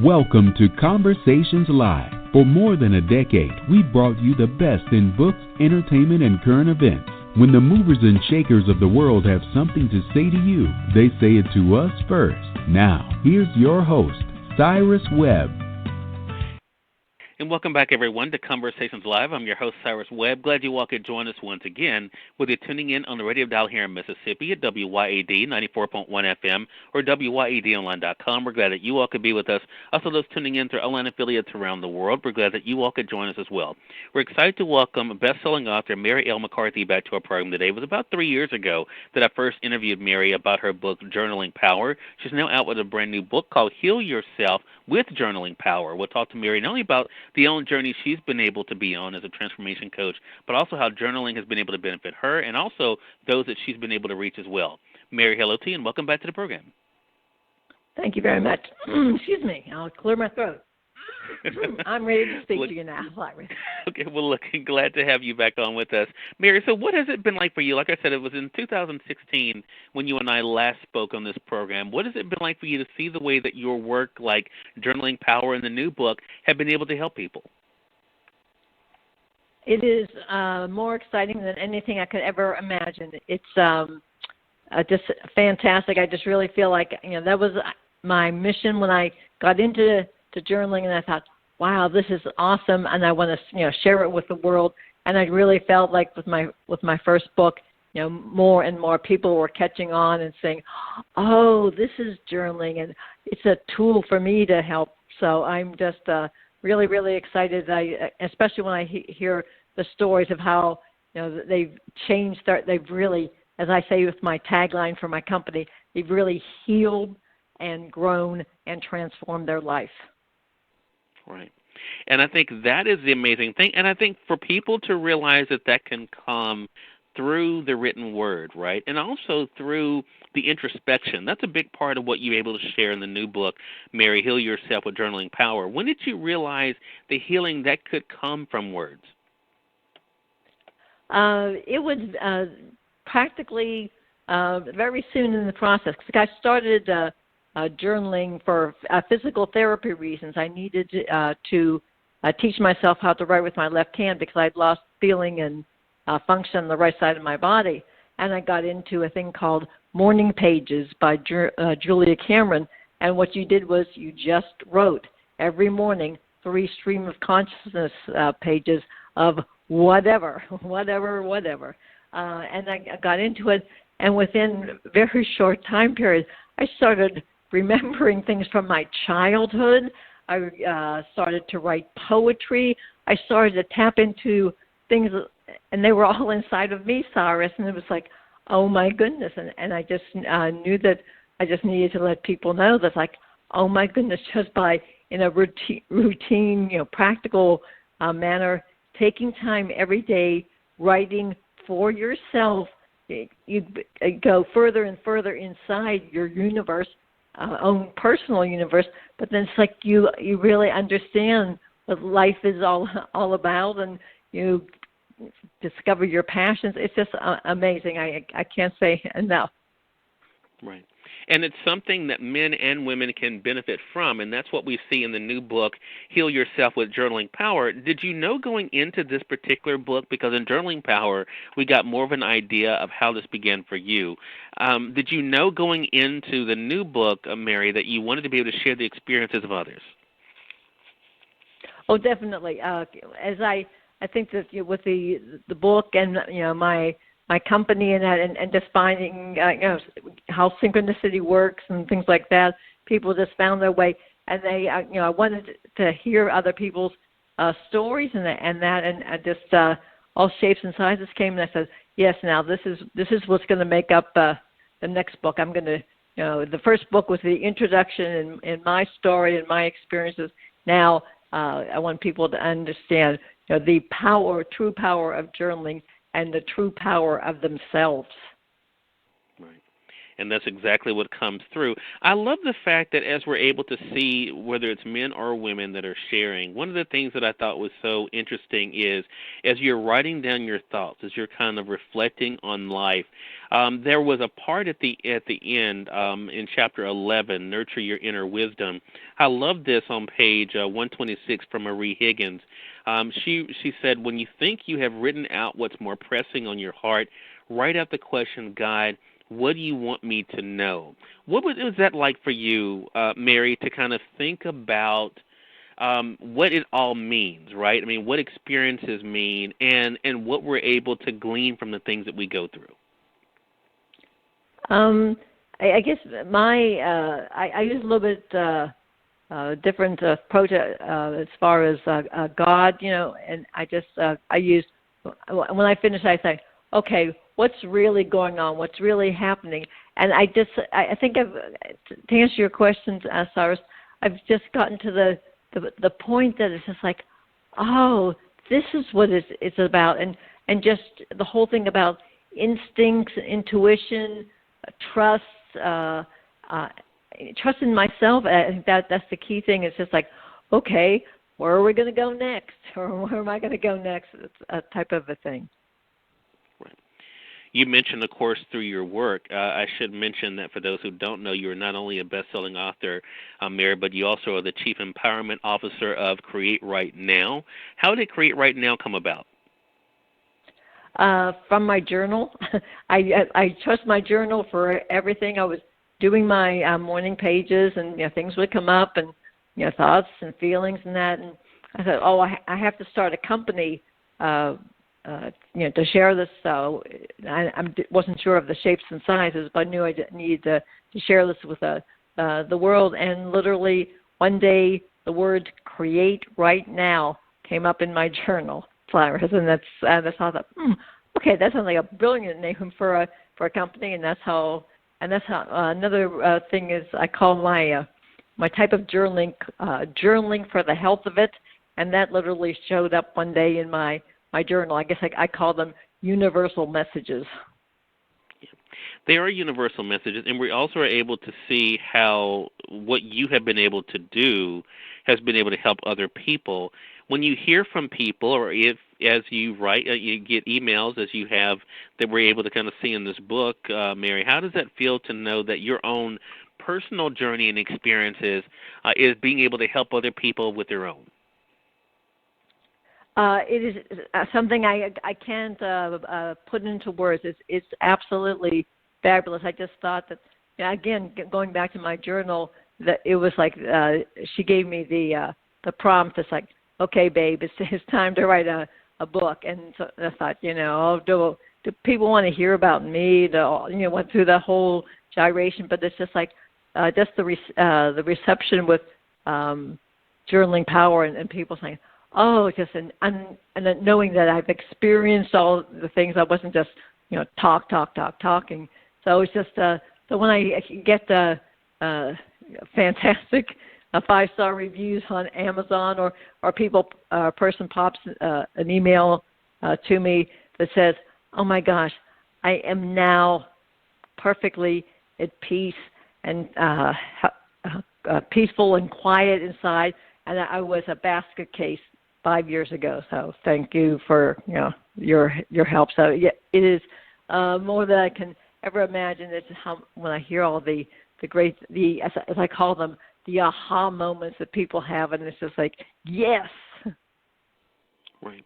Welcome to Conversations Live. For more than a decade, we've brought you the best in books, entertainment, and current events. When the movers and shakers of the world have something to say to you, they say it to us first. Now, here's your host, Cyrus Webb. And welcome back, everyone, to Conversations Live. I'm your host, Cyrus Webb. Glad you all could join us once again, whether you're tuning in on the radio dial here in Mississippi at WYAD 94.1 FM or WYADonline.com. We're glad that you all could be with us. Also, those tuning in through online affiliates around the world, we're glad that you all could join us as well. We're excited to welcome best-selling author Mary L. McCarthy back to our program today. It was about 3 years ago that I first interviewed Mary about her book, Journaling Power. She's now out with a brand new book called Heal Yourself with Journaling Power. We'll talk to Mary not only about the own journey she's been able to be on as a transformation coach, but also how journaling has been able to benefit her and also those that she's been able to reach as well. Mary, hello to you, and welcome back to the program. Thank you very much. Excuse me. I'll clear my throat. I'm ready to speak to you now, Cyrus. Okay, well, looking glad to have you back on with us. Mary, so what has it been like for you? Like I said, it was in 2016 when you and I last spoke on this program. What has it been like for you to see the way that your work, like Journaling Power and the new book, have been able to help people? It is more exciting than anything I could ever imagine. It's just fantastic. I just really feel like, that was my mission when I got into journaling, and I thought, wow, this is awesome, and I want to share it with the world. And I really felt like with my first book, more and more people were catching on and saying, oh, this is journaling, and it's a tool for me to help. So I'm just really, really excited. Especially when I hear the stories of how they've changed. They've really, as I say with my tagline for my company, they've really healed and grown and transformed their life. Right. And I think that is the amazing thing. And I think for people to realize that can come through the written word, right, and also through the introspection. That's a big part of what you're able to share in the new book, Mary, Heal Yourself with Journaling Power. When did you realize the healing that could come from words? It was practically very soon in the process, because I started journaling for physical therapy reasons. I needed to teach myself how to write with my left hand because I'd lost feeling and function on the right side of my body. And I got into a thing called Morning Pages by Julia Cameron. And what you did was you just wrote every morning 3 stream of consciousness pages of whatever. And I got into it, and within a very short time period, I started remembering things from my childhood. I started to write poetry. I started to tap into things, and they were all inside of me, Cyrus, and it was like, oh my goodness. And I just knew that I just needed to let people know that, like, oh my goodness, just by in a routine, practical manner, taking time every day, writing for yourself, you go further and further inside your universe, own personal universe, but then it's like you really understand what life is all about, and you discover your passions. It's just amazing. I can't say enough. Right. And it's something that men and women can benefit from, and that's what we see in the new book, Heal Yourself with Journaling Power. Did you know going into this particular book, because in Journaling Power, we got more of an idea of how this began for you. Did you know going into the new book, Mary, that you wanted to be able to share the experiences of others? Oh, definitely. As I think that with the book and my company and that, and just finding how synchronicity works and things like that, people just found their way, and they I wanted to hear other people's stories and just all shapes and sizes came, and I said, yes, now this is what's going to make up the next book. I'm going to the first book was the introduction and my story and my experiences. Now I want people to understand the true power of journaling and the true power of themselves. Right. and that's exactly what comes through. I love the fact that as we're able to see whether it's men or women that are sharing, one of the things that I thought was so interesting is as you're writing down your thoughts, as you're kind of reflecting on life, there was a part at the end in chapter 11, Nurture Your Inner Wisdom. I love this on page 126 from Marie Higgins. She said, when you think you have written out what's more pressing on your heart, write out the question, God, what do you want me to know? What was that like for you, Mary, to kind of think about what it all means, right? I mean, what experiences mean and what we're able to glean from the things that we go through? I guess I use a little bit different approach as far as God, and I use, when I finish, I say, okay, what's really going on? What's really happening? And I think to answer your questions, Cyrus, I've just gotten to the point that it's just like, oh, this is what it's about, and just the whole thing about instincts, intuition, trust, trust in myself. I think that's the key thing. It's just like, okay, where are we going to go next, or where am I going to go next? It's a type of a thing. Right. You mentioned, of course, through your work. I should mention that for those who don't know, you're not only a best-selling author, Mary, but you also are the Chief Empowerment Officer of Create Right Now. How did Create Right Now come about? From my journal. I trust my journal for everything. I was doing my morning pages, and things would come up, and thoughts and feelings and that. And I thought, oh, I have to start a company, to share this. So I wasn't sure of the shapes and sizes, but I knew I needed to share this with the world. And literally one day, the word "Create Right Now" came up in my journal, Cyrus, and that's how I thought, okay, that sounds like a brilliant name for a company, and that's how another thing is I call my type of journaling for the health of it, and that literally showed up one day in my journal. I guess I call them universal messages. They are universal messages, and we also are able to see how what you have been able to do has been able to help other people. When you hear from people, or if, as you write, you get emails, as you have, that we're able to kind of see in this book, Mary, how does that feel to know that your own personal journey and experiences is being able to help other people with their own? It is something I can't put into words. It's absolutely fabulous. I just thought that, again, going back to my journal, that it was like she gave me the prompt. It's like, okay, babe, it's time to write a book. And so I thought, do people want to hear about me? Went through the whole gyration, but it's just like just the reception with journaling power and people saying, oh, just and then knowing that I've experienced all the things. I wasn't just talking. So it's just so when I get the fantastic 5-star reviews on Amazon, or people person pops an email to me that says, oh my gosh, I am now perfectly at peace and peaceful and quiet inside, and I was a basket case 5 years ago. So thank you for your help. So yeah, it is more than I can ever imagine. It's how when I hear all the great as I call them, the aha moments that people have, and it's just like, yes. Right.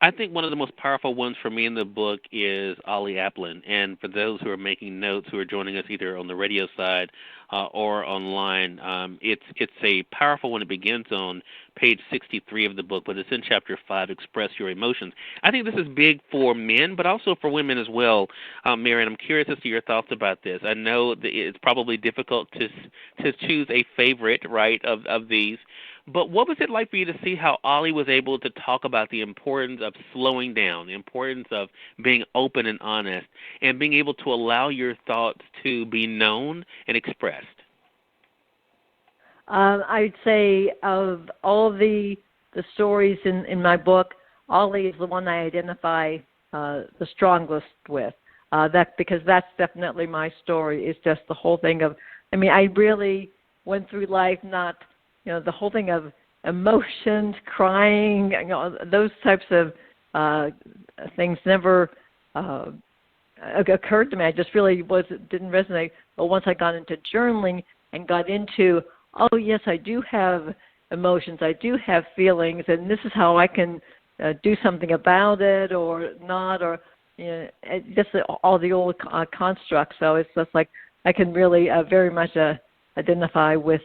I think one of the most powerful ones for me in the book is Ollie Applin. And for those who are making notes, who are joining us either on the radio side or online, it's a powerful one. It begins on page 63 of the book, but it's in chapter 5, Express Your Emotions. I think this is big for men, but also for women as well, Mary, and I'm curious as to your thoughts about this. I know that it's probably difficult to choose a favorite, right, of these. But what was it like for you to see how Ollie was able to talk about the importance of slowing down, the importance of being open and honest, and being able to allow your thoughts to be known and expressed? I'd say of all the stories in my book, Ollie is the one I identify the strongest with. because that's definitely my story. Is just the whole thing of, I mean, I really went through life not, the whole thing of emotions, crying, those types of things never occurred to me. I just really didn't resonate. But once I got into journaling and got into, oh yes, I do have emotions, I do have feelings, and this is how I can do something about it or not, or just all the old constructs. So it's just like I can really very much identify with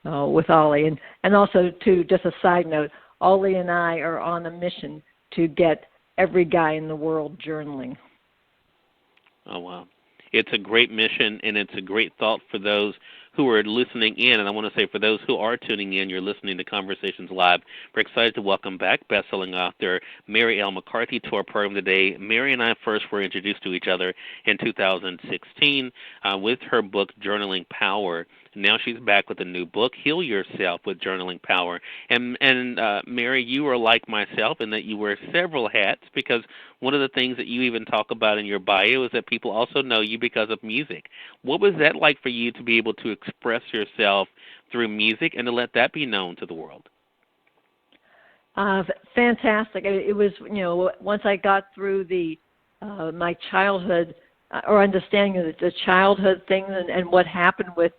Ollie, and also too, just a side note, Ollie and I are on a mission to get every guy in the world journaling. Oh, wow. It's a great mission, and it's a great thought for those who are listening in. And I want to say for those who are tuning in, you're listening to Conversations Live. We're excited to welcome back best-selling author Mary L. McCarthy to our program today. Mary and I first were introduced to each other in 2016 with her book, Journaling Power. Now she's back with a new book, Heal Yourself with Journaling Power. And Mary, you are like myself in that you wear several hats, because one of the things that you even talk about in your bio is that people also know you because of music. What was that like for you to be able to express yourself through music and to let that be known to the world? Fantastic. It was, once I got through my childhood, or understanding of the childhood thing and what happened with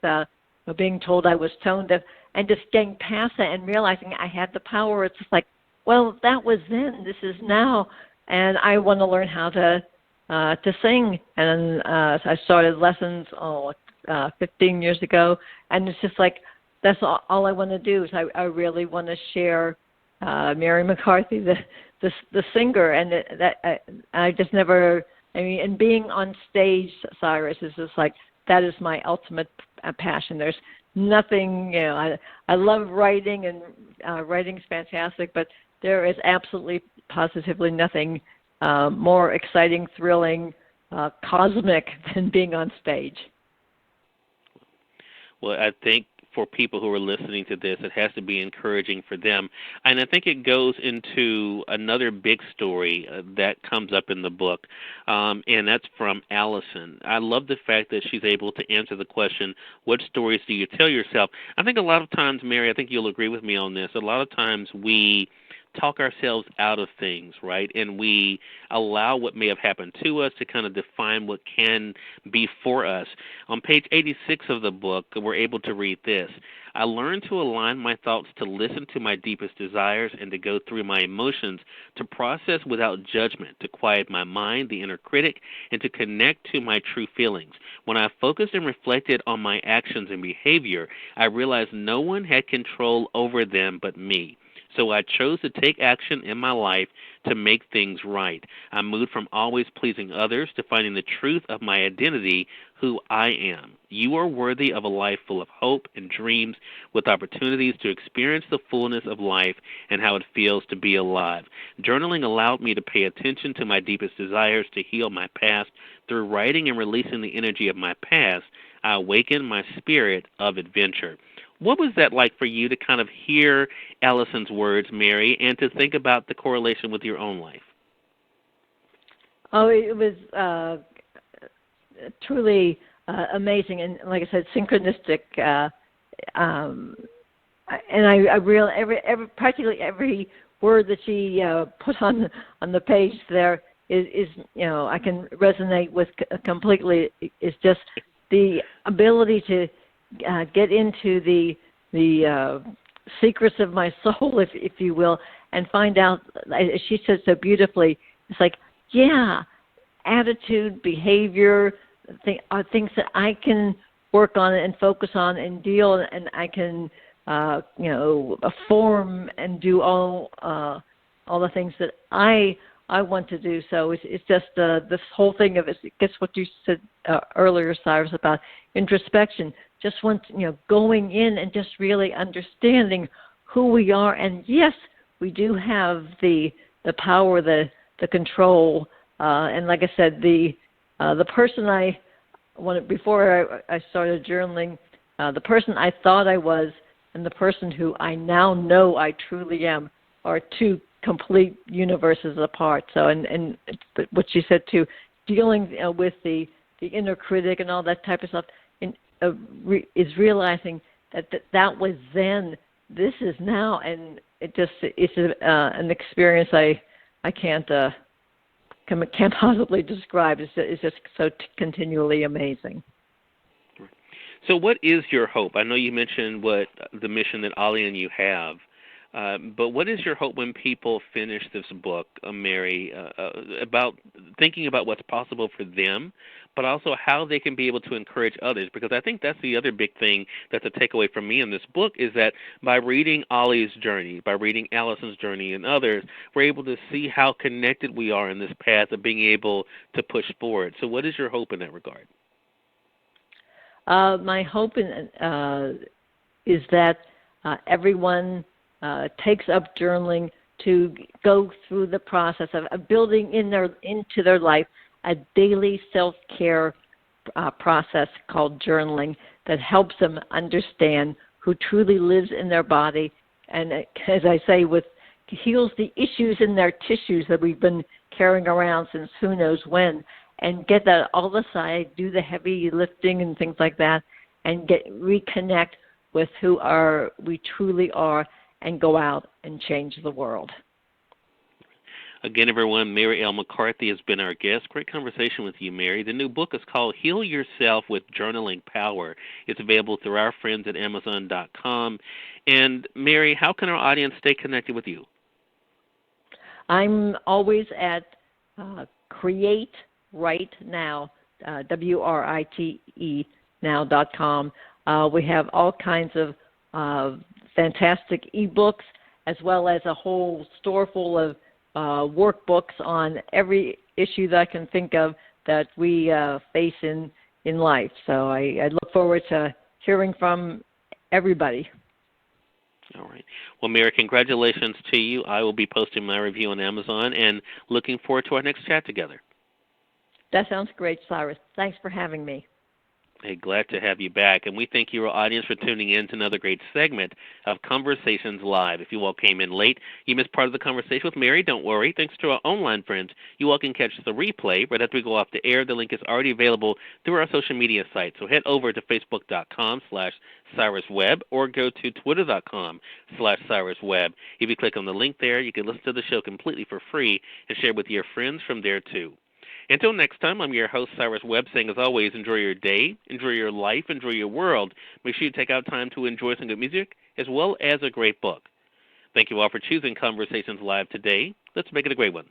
being told I was tone deaf, and just getting past that and realizing I had the power. It's just like, well, that was then, this is now, and I want to learn how to sing. And I started lessons 15 years ago, and it's just like, that's all I want to do. Is I really want to share Mary McCarthy, the singer, and I just never. I mean, and being on stage, Cyrus, is just like, that is my ultimate passion. There's nothing, I love writing, and writing's fantastic, but there is absolutely, positively nothing more exciting, thrilling, cosmic than being on stage. Well, I think for people who are listening to this, it has to be encouraging for them. And I think it goes into another big story that comes up in the book, and that's from Allison. I love the fact that she's able to answer the question, what stories do you tell yourself? I think a lot of times, Mary, I think you'll agree with me on this, a lot of times we talk ourselves out of things, right? And we allow what may have happened to us to kind of define what can be for us. On page 86 of the book, we're able to read this. I learned to align my thoughts to listen to my deepest desires and to go through my emotions, to process without judgment, to quiet my mind, the inner critic, and to connect to my true feelings. When I focused and reflected on my actions and behavior, I realized no one had control over them but me. So I chose to take action in my life to make things right. I moved from always pleasing others to finding the truth of my identity, who I am. You are worthy of a life full of hope and dreams, with opportunities to experience the fullness of life and how it feels to be alive. Journaling allowed me to pay attention to my deepest desires, to heal my past. Through writing and releasing the energy of my past, I awakened my spirit of adventure. What was that like for you to kind of hear Allison's words, Mary, and to think about the correlation with your own life? Oh, it was truly amazing, and like I said, synchronistic. And I realized practically every word that she put on the page there is I can resonate with completely. It's just the ability to get into the secrets of my soul, if you will, and find out, as she said so beautifully, it's like, attitude, behavior, are things that I can work on and focus on and deal, and I can, form and do all the things that I want to do. So it's just this whole thing of it gets what you said earlier, Cyrus, about introspection. Just going in and just really understanding who we are, and yes, we do have the power, the control, and like I said, the person I wanted before I started journaling, the person I thought I was, and the person who I now know I truly am are two complete universes apart. So, and what she said too, dealing with the inner critic and all that type of stuff, is realizing that was then, this is now, and it's an experience I can't possibly describe. It's just so continually amazing. So what is your hope? I know you mentioned what the mission that Ollie and you have, but what is your hope when people finish this book, Mary, about thinking about what's possible for them, but also how they can be able to encourage others? Because I think that's the other big thing that's a takeaway from me in this book, is that by reading Ollie's journey, by reading Allison's journey and others, we're able to see how connected we are in this path of being able to push forward. So what is your hope in that regard? My hope is that everyone takes up journaling to go through the process of building into their life a daily self-care process called journaling that helps them understand who truly lives in their body, and as I say, heals the issues in their tissues that we've been carrying around since who knows when, and get that all aside, do the heavy lifting and things like that, and reconnect with who we truly are, and go out and change the world. Again, everyone, Mary L. McCarthy has been our guest. Great conversation with you, Mary. The new book is called Heal Yourself with Journaling Power. It's available through our friends at Amazon.com. And, Mary, how can our audience stay connected with you? I'm always at Create Right Now, WRITE now.com. We have all kinds of fantastic ebooks, as well as a whole store full of workbooks on every issue that I can think of that we face in life. So I look forward to hearing from everybody. All right. Well, Mary, congratulations to you. I will be posting my review on Amazon and looking forward to our next chat together. That sounds great, Cyrus. Thanks for having me. Hey, glad to have you back. And we thank you, our audience, for tuning in to another great segment of Conversations Live. If you all came in late, you missed part of the conversation with Mary, don't worry. Thanks to our online friends, you all can catch the replay right after we go off the air. The link is already available through our social media site. So head over to Facebook.com/Cyrus Webb or go to Twitter.com/Cyrus Webb. If you click on the link there, you can listen to the show completely for free and share with your friends from there, too. Until next time, I'm your host, Cyrus Webb, saying, as always, enjoy your day, enjoy your life, enjoy your world. Make sure you take out time to enjoy some good music as well as a great book. Thank you all for choosing Conversations Live today. Let's make it a great one.